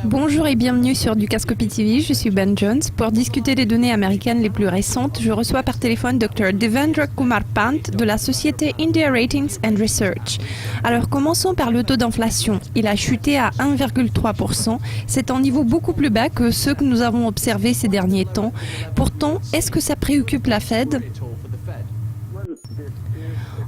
Bonjour et bienvenue sur Dukascopy TV, je suis Ben Jones. Pour discuter des données américaines les plus récentes, je reçois par téléphone Dr Devendra Kumar Pant de la société India Ratings and Research. Alors commençons par le taux d'inflation. Il a chuté à 1,3%. C'est un niveau beaucoup plus bas que ceux que nous avons observés ces derniers temps. Pourtant, est-ce que ça préoccupe la Fed ?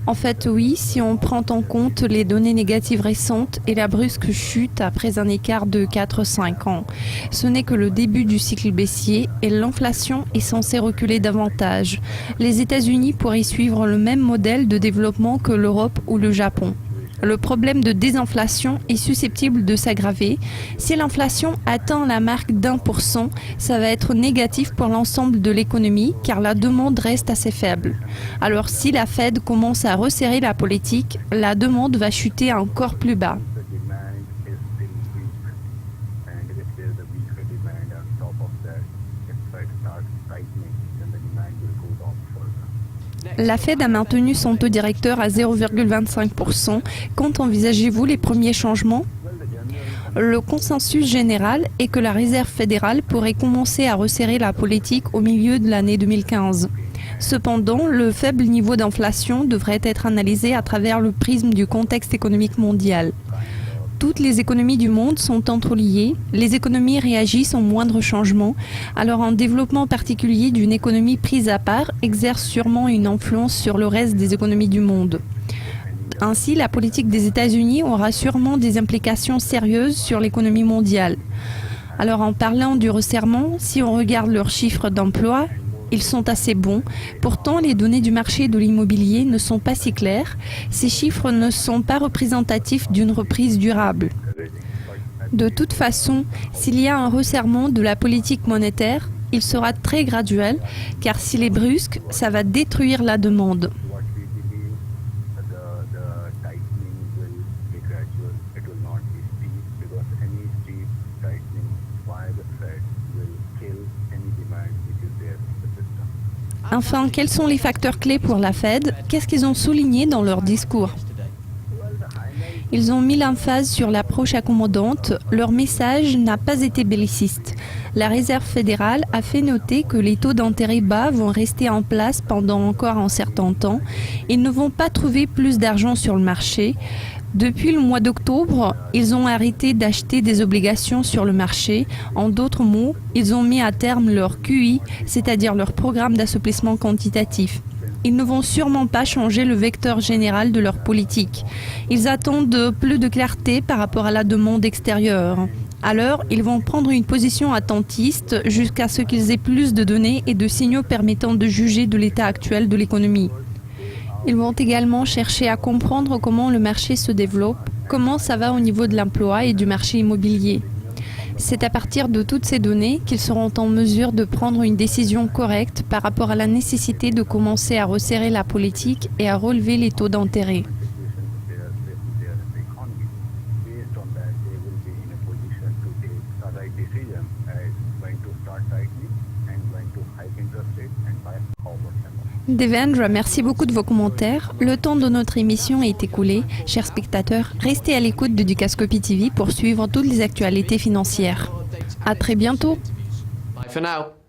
En fait, oui, si on prend en compte les données négatives récentes et la brusque chute après un écart de 4-5 ans. Ce n'est que le début du cycle baissier et l'inflation est censée reculer davantage. Les États-Unis pourraient suivre le même modèle de développement que l'Europe ou le Japon. Le problème de désinflation est susceptible de s'aggraver. Si l'inflation atteint la marque d'1%, ça va être négatif pour l'ensemble de l'économie car la demande reste assez faible. Alors si la Fed commence à resserrer la politique, la demande va chuter encore plus bas. La Fed a maintenu son taux directeur à 0,25%. Quand envisagez-vous les premiers changements ? Le consensus général est que la Réserve fédérale pourrait commencer à resserrer la politique au milieu de l'année 2015. Cependant, le faible niveau d'inflation devrait être analysé à travers le prisme du contexte économique mondial. Toutes les économies du monde sont entreliées, les économies réagissent aux moindres changements, alors un développement particulier d'une économie prise à part exerce sûrement une influence sur le reste des économies du monde. Ainsi, la politique des États-Unis aura sûrement des implications sérieuses sur l'économie mondiale. Alors en parlant du resserrement, si on regarde leurs chiffres d'emploi, ils sont assez bons. Pourtant, les données du marché de l'immobilier ne sont pas si claires. Ces chiffres ne sont pas représentatifs d'une reprise durable. De toute façon, s'il y a un resserrement de la politique monétaire, il sera très graduel, car s'il est brusque, ça va détruire la demande. Enfin, quels sont les facteurs clés pour la Fed ? Qu'est-ce qu'ils ont souligné dans leur discours ? Ils ont mis l'emphase sur l'approche accommodante. Leur message n'a pas été belliciste. La Réserve fédérale a fait noter que les taux d'intérêt bas vont rester en place pendant encore un certain temps. Ils ne vont pas trouver plus d'argent sur le marché. Depuis le mois d'octobre, ils ont arrêté d'acheter des obligations sur le marché. En d'autres mots, ils ont mis à terme leur QI, c'est-à-dire leur programme d'assouplissement quantitatif. Ils ne vont sûrement pas changer le vecteur général de leur politique. Ils attendent plus de clarté par rapport à la demande extérieure. Alors, ils vont prendre une position attentiste jusqu'à ce qu'ils aient plus de données et de signaux permettant de juger de l'état actuel de l'économie. Ils vont également chercher à comprendre comment le marché se développe, comment ça va au niveau de l'emploi et du marché immobilier. C'est à partir de toutes ces données qu'ils seront en mesure de prendre une décision correcte par rapport à la nécessité de commencer à resserrer la politique et à relever les taux d'intérêt. Devendra, merci beaucoup de vos commentaires. Le temps de notre émission est écoulé. Chers spectateurs, restez à l'écoute de Dukascopy TV pour suivre toutes les actualités financières. À très bientôt. Bye for now.